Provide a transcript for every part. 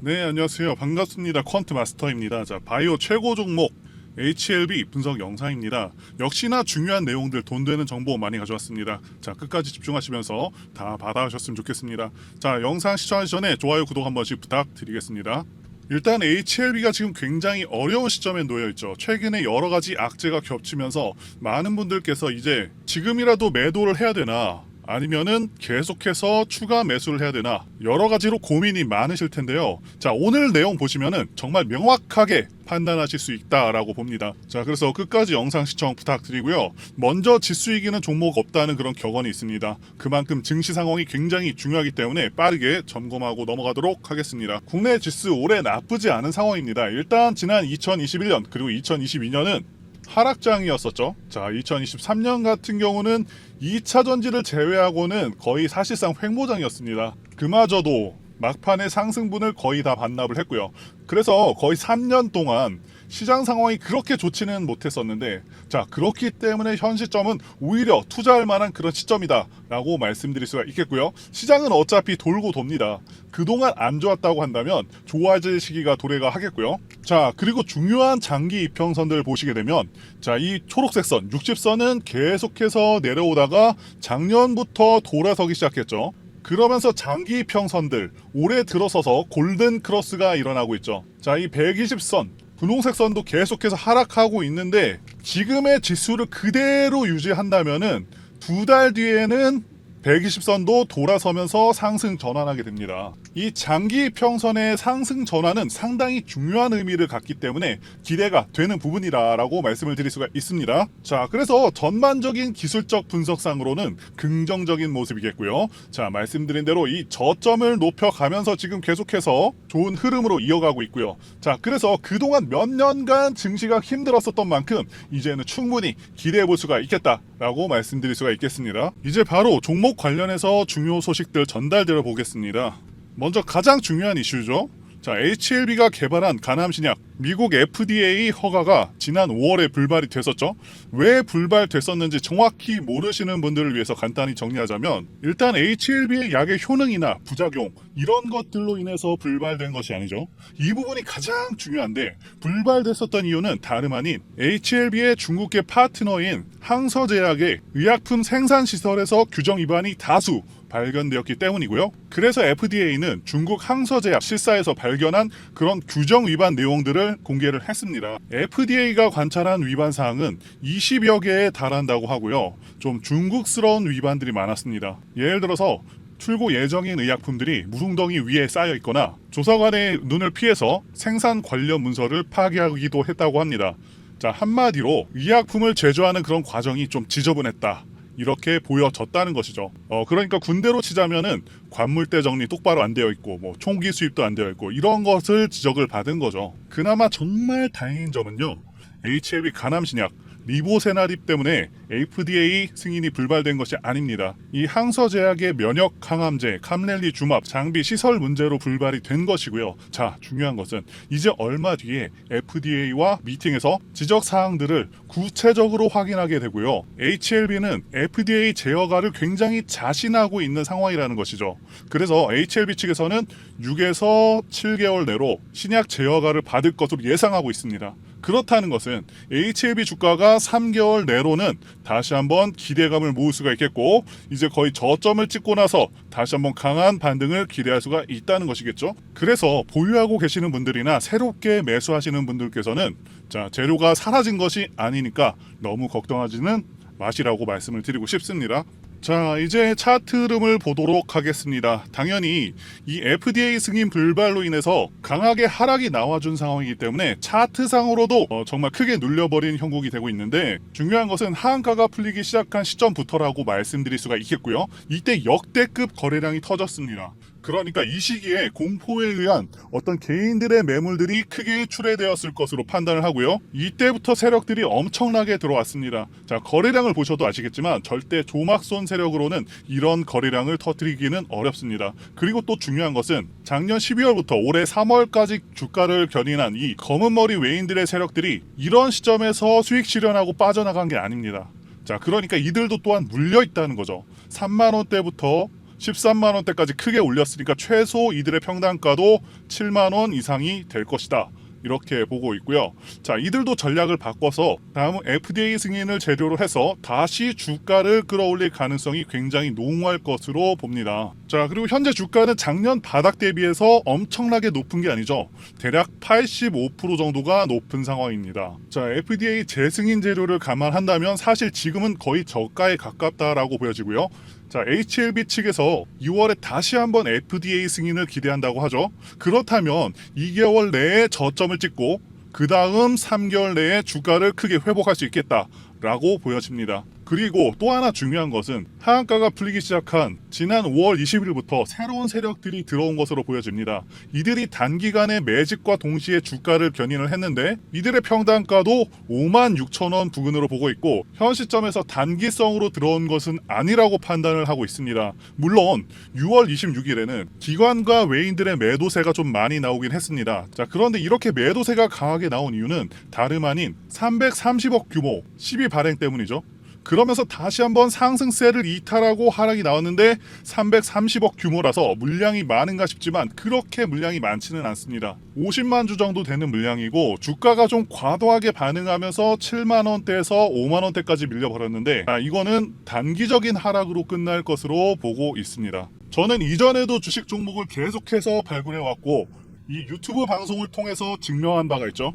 네, 안녕하세요. 반갑습니다. 퀀트 마스터입니다. 자, 바이오 최고 종목 HLB 분석 영상입니다. 역시나 중요한 내용들, 돈 되는 정보 많이 가져왔습니다. 자, 끝까지 집중하시면서 다 받아가셨으면 좋겠습니다. 자, 영상 시청하기 전에 좋아요, 구독 한 번씩 부탁드리겠습니다. 일단 HLB가 지금 굉장히 어려운 시점에 놓여있죠. 최근에 여러 가지 악재가 겹치면서 많은 분들께서 이제 지금이라도 매도를 해야 되나, 아니면은 계속해서 추가 매수를 해야 되나, 여러 가지로 고민이 많으실 텐데요. 자, 오늘 내용 보시면은 정말 명확하게 판단하실 수 있다라고 봅니다. 자, 그래서 끝까지 영상 시청 부탁드리고요. 먼저 지수 이기는 종목 없다는 그런 격언이 있습니다. 그만큼 증시 상황이 굉장히 중요하기 때문에 빠르게 점검하고 넘어가도록 하겠습니다. 국내 지수 올해 나쁘지 않은 상황입니다. 일단 지난 2021년 그리고 2022년은 하락장이었었죠. 자, 2023년 같은 경우는 2차 전지를 제외하고는 거의 사실상 횡보장이었습니다. 그마저도 막판에 상승분을 거의 다 반납을 했고요. 그래서 거의 3년 동안 시장 상황이 그렇게 좋지는 못했었는데, 자, 그렇기 때문에 현 시점은 오히려 투자할 만한 그런 시점이다 라고 말씀드릴 수가 있겠고요. 시장은 어차피 돌고 돕니다. 그동안 안 좋았다고 한다면 좋아질 시기가 도래가 하겠고요. 자, 그리고 중요한 장기 이평선들 보시게 되면, 자, 이 초록색 선 60선은 계속해서 내려오다가 작년부터 돌아서기 시작했죠. 그러면서 장기 평선들 올해 들어서서 골든 크로스가 일어나고 있죠. 자, 이 120선 분홍색 선도 계속해서 하락하고 있는데, 지금의 지수를 그대로 유지한다면은 두 달 뒤에는 120선도 돌아서면서 상승 전환하게 됩니다. 이 장기 평선의 상승 전환은 상당히 중요한 의미를 갖기 때문에 기대가 되는 부분이라고 말씀을 드릴 수가 있습니다. 자, 그래서 전반적인 기술적 분석상으로는 긍정적인 모습이겠고요. 자, 말씀드린 대로 이 저점을 높여가면서 지금 계속해서 좋은 흐름으로 이어가고 있고요. 자, 그래서 그동안 몇 년간 증시가 힘들었었던 만큼 이제는 충분히 기대해 볼 수가 있겠다라고 말씀드릴 수가 있겠습니다. 이제 바로 종목 관련해서 중요 소식들 전달드려 보겠습니다. 먼저 가장 중요한 이슈죠. 자, HLB가 개발한 간암신약 미국 FDA 허가가 지난 5월에 불발이 됐었죠. 왜 불발됐었는지 정확히 모르시는 분들을 위해서 간단히 정리하자면, 일단 HLB의 약의 효능이나 부작용 이런 것들로 인해서 불발된 것이 아니죠. 이 부분이 가장 중요한데, 불발됐었던 이유는 다름 아닌 HLB의 중국계 파트너인 항서제약의 의약품 생산 시설에서 규정 위반이 다수 발견되었기 때문이고요. 그래서 FDA는 중국 항서제약 실사에서 발견한 그런 규정 위반 내용들을 공개를 했습니다. FDA가 관찰한 위반 사항은 20여 개에 달한다고 하고요. 좀 중국스러운 위반들이 많았습니다. 예를 들어서 출고 예정인 의약품들이 무릉덩이 위에 쌓여 있거나 조사관의 눈을 피해서 생산 관련 문서를 파기하기도 했다고 합니다. 자, 한마디로 의약품을 제조하는 그런 과정이 좀 지저분했다, 이렇게 보여졌다는 것이죠. 그러니까 군대로 치자면은 관물대 정리 똑바로 안 되어 있고, 뭐 총기 수입도 안 되어 있고, 이런 것을 지적을 받은 거죠. 그나마 정말 다행인 점은요, HLB 간암신약 리보세나립 때문에 FDA 승인이 불발된 것이 아닙니다. 이 항서제약의 면역 항암제, 감렐리주맙 장비 시설 문제로 불발이 된 것이고요. 자, 중요한 것은 이제 얼마 뒤에 FDA와 미팅에서 지적 사항들을 구체적으로 확인하게 되고요. HLB는 FDA 제어가를 굉장히 자신하고 있는 상황이라는 것이죠. 그래서 HLB 측에서는 6에서 7개월 내로 신약 제어가를 받을 것으로 예상하고 있습니다. 그렇다는 것은 HLB 주가가 3개월 내로는 다시 한번 기대감을 모을 수가 있겠고, 이제 거의 저점을 찍고 나서 다시 한번 강한 반등을 기대할 수가 있다는 것이겠죠. 그래서 보유하고 계시는 분들이나 새롭게 매수하시는 분들께서는, 자, 재료가 사라진 것이 아니니까 너무 걱정하지는 마시라고 말씀을 드리고 싶습니다. 자, 이제 차트 흐름을 보도록 하겠습니다. 당연히 이 FDA 승인 불발로 인해서 강하게 하락이 나와준 상황이기 때문에 차트상으로도 정말 크게 눌려버린 형국이 되고 있는데, 중요한 것은 하한가가 풀리기 시작한 시점부터라고 말씀드릴 수가 있겠고요. 이때 역대급 거래량이 터졌습니다. 그러니까 이 시기에 공포에 의한 어떤 개인들의 매물들이 크게 출회되었을 것으로 판단을 하고요. 이때부터 세력들이 엄청나게 들어왔습니다. 자, 거래량을 보셔도 아시겠지만 절대 조막손 세력으로는 이런 거래량을 터뜨리기는 어렵습니다. 그리고 또 중요한 것은 작년 12월부터 올해 3월까지 주가를 견인한 이 검은머리 외인들의 세력들이 이런 시점에서 수익 실현하고 빠져나간 게 아닙니다. 자, 그러니까 이들도 또한 물려 있다는 거죠. 3만원대부터 13만 원대까지 크게 올렸으니까 최소 이들의 평단가도 7만 원 이상이 될 것이다. 이렇게 보고 있고요. 자, 이들도 전략을 바꿔서 다음은 FDA 승인을 재료로 해서 다시 주가를 끌어올릴 가능성이 굉장히 농후할 것으로 봅니다. 자, 그리고 현재 주가는 작년 바닥 대비해서 엄청나게 높은 게 아니죠. 대략 85% 정도가 높은 상황입니다. 자, FDA 재승인 재료를 감안한다면 사실 지금은 거의 저가에 가깝다라고 보여지고요. 자, HLB 측에서 6월에 다시 한번 FDA 승인을 기대한다고 하죠. 그렇다면 2개월 내에 저점을 찍고 그 다음 3개월 내에 주가를 크게 회복할 수 있겠다라고 보여집니다. 그리고 또 하나 중요한 것은 하한가가 풀리기 시작한 지난 5월 20일부터 새로운 세력들이 들어온 것으로 보여집니다. 이들이 단기간에 매집과 동시에 주가를 견인을 했는데 이들의 평단가도 56,000원 부근으로 보고 있고 현 시점에서 단기성으로 들어온 것은 아니라고 판단을 하고 있습니다. 물론 6월 26일에는 기관과 외인들의 매도세가 좀 많이 나오긴 했습니다. 자, 그런데 이렇게 매도세가 강하게 나온 이유는 다름 아닌 330억 규모 12 발행 때문이죠. 그러면서 다시 한번 상승세를 이탈하고 하락이 나왔는데 330억 규모라서 물량이 많은가 싶지만 그렇게 물량이 많지는 않습니다. 50만 주 정도 되는 물량이고 주가가 좀 과도하게 반응하면서 7만 원대에서 5만 원대까지 밀려버렸는데 이거는 단기적인 하락으로 끝날 것으로 보고 있습니다. 저는 이전에도 주식 종목을 계속해서 발굴해왔고 이 유튜브 방송을 통해서 증명한 바가 있죠.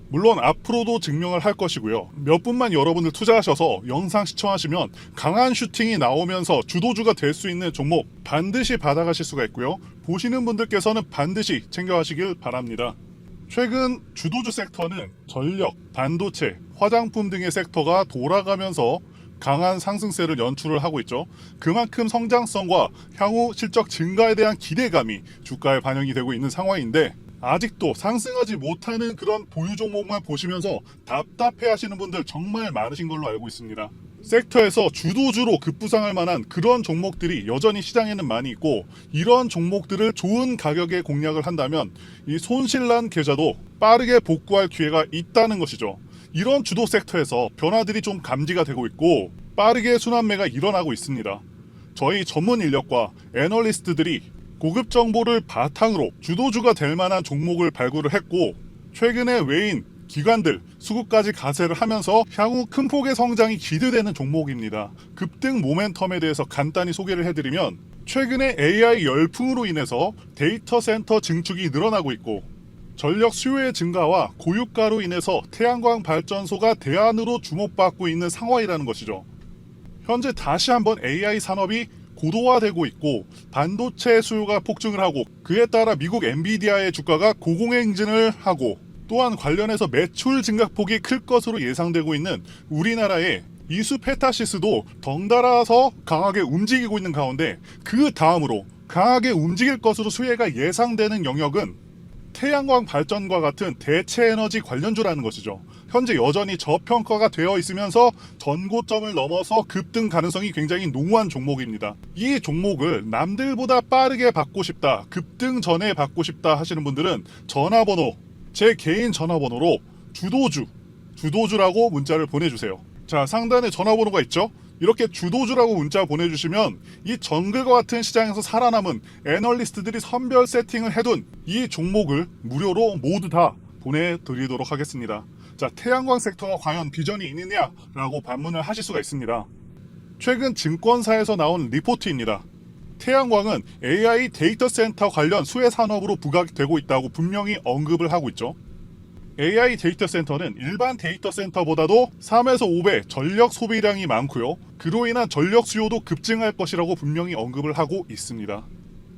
물론 앞으로도 증명을 할 것이고요. 몇 분만 여러분들 투자하셔서 영상 시청하시면 강한 슈팅이 나오면서 주도주가 될 수 있는 종목 반드시 받아가실 수가 있고요. 보시는 분들께서는 반드시 챙겨가시길 바랍니다. 최근 주도주 섹터는 전력, 반도체, 화장품 등의 섹터가 돌아가면서 강한 상승세를 연출을 하고 있죠. 그만큼 성장성과 향후 실적 증가에 대한 기대감이 주가에 반영이 되고 있는 상황인데 아직도 상승하지 못하는 그런 보유 종목만 보시면서 답답해 하시는 분들 정말 많으신 걸로 알고 있습니다. 섹터에서 주도주로 급부상할 만한 그런 종목들이 여전히 시장에는 많이 있고 이런 종목들을 좋은 가격에 공략을 한다면 이 손실난 계좌도 빠르게 복구할 기회가 있다는 것이죠. 이런 주도 섹터에서 변화들이 좀 감지가 되고 있고 빠르게 순환매가 일어나고 있습니다. 저희 전문 인력과 애널리스트들이 고급 정보를 바탕으로 주도주가 될 만한 종목을 발굴을 했고 최근에 외인, 기관들, 수급까지 가세를 하면서 향후 큰 폭의 성장이 기대되는 종목입니다. 급등 모멘텀에 대해서 간단히 소개를 해드리면 최근에 AI 열풍으로 인해서 데이터 센터 증축이 늘어나고 있고 전력 수요의 증가와 고유가로 인해서 태양광 발전소가 대안으로 주목받고 있는 상황이라는 것이죠. 현재 다시 한번 AI 산업이 고도화되고 있고 반도체 수요가 폭증을 하고 그에 따라 미국 엔비디아의 주가가 고공행진을 하고 또한 관련해서 매출 증가폭이 클 것으로 예상되고 있는 우리나라의 이수 페타시스도 덩달아서 강하게 움직이고 있는 가운데 그 다음으로 강하게 움직일 것으로 수혜가 예상되는 영역은 태양광 발전과 같은 대체 에너지 관련주라는 것이죠. 현재 여전히 저평가가 되어 있으면서 전고점을 넘어서 급등 가능성이 굉장히 농후한 종목입니다. 이 종목을 남들보다 빠르게 받고 싶다, 급등 전에 받고 싶다 하시는 분들은 전화번호, 제 개인 전화번호로 주도주라고 문자를 보내주세요. 자, 상단에 전화번호가 있죠? 이렇게 주도주라고 문자 보내주시면 이 정글과 같은 시장에서 살아남은 애널리스트들이 선별 세팅을 해둔 이 종목을 무료로 모두 다 보내드리도록 하겠습니다. 자, 태양광 섹터가 과연 비전이 있느냐라고 반문을 하실 수가 있습니다. 최근 증권사에서 나온 리포트입니다. 태양광은 AI 데이터 센터 관련 수혜 산업으로 부각되고 있다고 분명히 언급을 하고 있죠. AI 데이터 센터는 일반 데이터 센터보다도 3에서 5배 전력 소비량이 많고요. 그로 인한 전력 수요도 급증할 것이라고 분명히 언급을 하고 있습니다.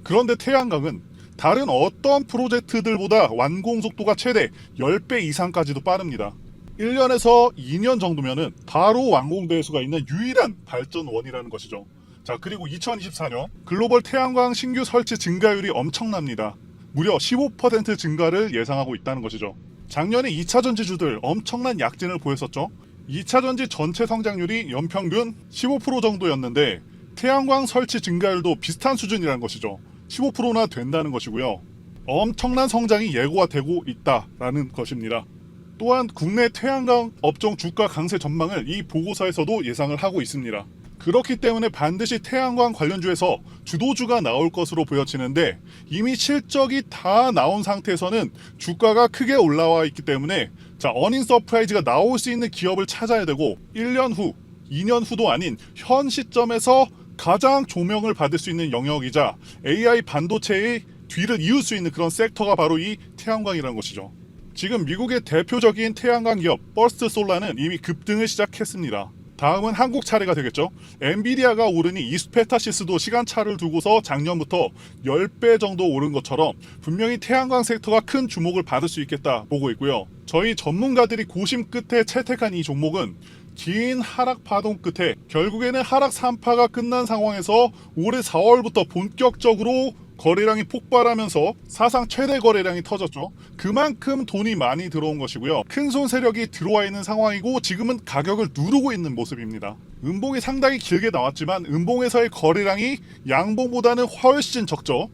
그런데 태양광은 다른 어떤 프로젝트들보다 완공 속도가 최대 10배 이상까지도 빠릅니다. 1년에서 2년 정도면은 바로 완공될 수가 있는 유일한 발전원이라는 것이죠. 자, 그리고 2024년 글로벌 태양광 신규 설치 증가율이 엄청납니다. 무려 15% 증가를 예상하고 있다는 것이죠. 작년에 2차전지주들 엄청난 약진을 보였었죠. 2차전지 전체 성장률이 연평균 15% 정도였는데 태양광 설치 증가율도 비슷한 수준이라는 것이죠. 15%나 된다는 것이고요. 엄청난 성장이 예고가 되고 있다라는 것입니다. 또한 국내 태양광 업종 주가 강세 전망을 이 보고서에서도 예상을 하고 있습니다. 그렇기 때문에 반드시 태양광 관련주에서 주도주가 나올 것으로 보여지는데 이미 실적이 다 나온 상태에서는 주가가 크게 올라와 있기 때문에 자, 어닝 서프라이즈가 나올 수 있는 기업을 찾아야 되고 1년 후, 2년 후도 아닌 현 시점에서 가장 조명을 받을 수 있는 영역이자 AI 반도체의 뒤를 이을 수 있는 그런 섹터가 바로 이 태양광이라는 것이죠. 지금 미국의 대표적인 태양광 기업 버스트 솔라는 이미 급등을 시작했습니다. 다음은 한국 차례가 되겠죠. 엔비디아가 오르니 이스페타시스도 시간차를 두고서 작년부터 10배 정도 오른 것처럼 분명히 태양광 섹터가 큰 주목을 받을 수 있겠다 보고 있고요. 저희 전문가들이 고심 끝에 채택한 이 종목은 긴 하락 파동 끝에 결국에는 하락 3파가 끝난 상황에서 올해 4월부터 본격적으로 거래량이 폭발하면서 사상 최대 거래량이 터졌죠. 그만큼 돈이 많이 들어온 것이고요. 큰손 세력이 들어와 있는 상황이고 지금은 가격을 누르고 있는 모습입니다. 음봉이 상당히 길게 나왔지만 음봉에서의 거래량이 양봉보다는 훨씬 적죠.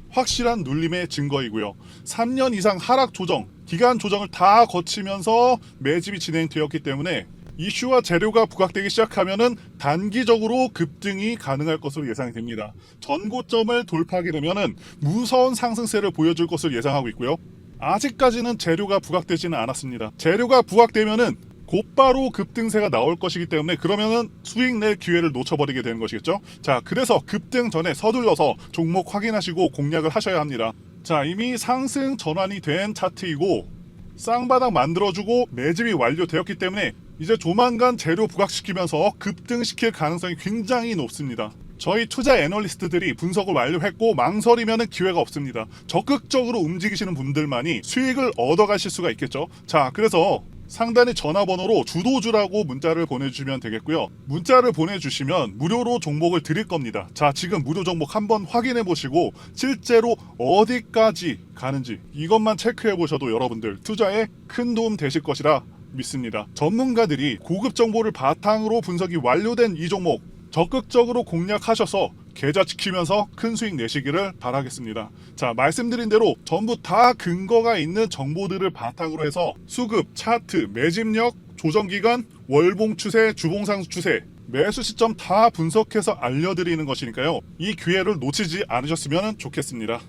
확실한 눌림의 증거이고요. 3년 이상 하락 조정, 기간 조정을 다 거치면서 매집이 진행되었기 때문에 이슈와 재료가 부각되기 시작하면은 단기적으로 급등이 가능할 것으로 예상이 됩니다. 전고점을 돌파하게 되면은 무서운 상승세를 보여줄 것을 예상하고 있고요. 아직까지는 재료가 부각되지는 않았습니다. 재료가 부각되면은 곧바로 급등세가 나올 것이기 때문에 그러면은 수익 낼 기회를 놓쳐버리게 되는 것이겠죠. 자, 그래서 급등 전에 서둘러서 종목 확인하시고 공략을 하셔야 합니다. 자, 이미 상승 전환이 된 차트이고 쌍바닥 만들어주고 매집이 완료되었기 때문에 이제 조만간 재료 부각시키면서 급등시킬 가능성이 굉장히 높습니다. 저희 투자 애널리스트들이 분석을 완료했고 망설이면 기회가 없습니다. 적극적으로 움직이시는 분들만이 수익을 얻어가실 수가 있겠죠. 자, 그래서 상단의 전화번호로 주도주라고 문자를 보내주시면 되겠고요. 문자를 보내주시면 무료로 종목을 드릴 겁니다. 자, 지금 무료 종목 한번 확인해 보시고 실제로 어디까지 가는지 이것만 체크해 보셔도 여러분들 투자에 큰 도움 되실 것이라 믿습니다. 전문가들이 고급 정보를 바탕으로 분석이 완료된 이 종목 적극적으로 공략하셔서 계좌 지키면서 큰 수익 내시기를 바라겠습니다. 자, 말씀드린 대로 전부 다 근거가 있는 정보들을 바탕으로 해서 수급, 차트, 매집력, 조정기간, 월봉 추세, 주봉상승 추세 매수 시점 다 분석해서 알려드리는 것이니까요. 이 기회를 놓치지 않으셨으면 좋겠습니다.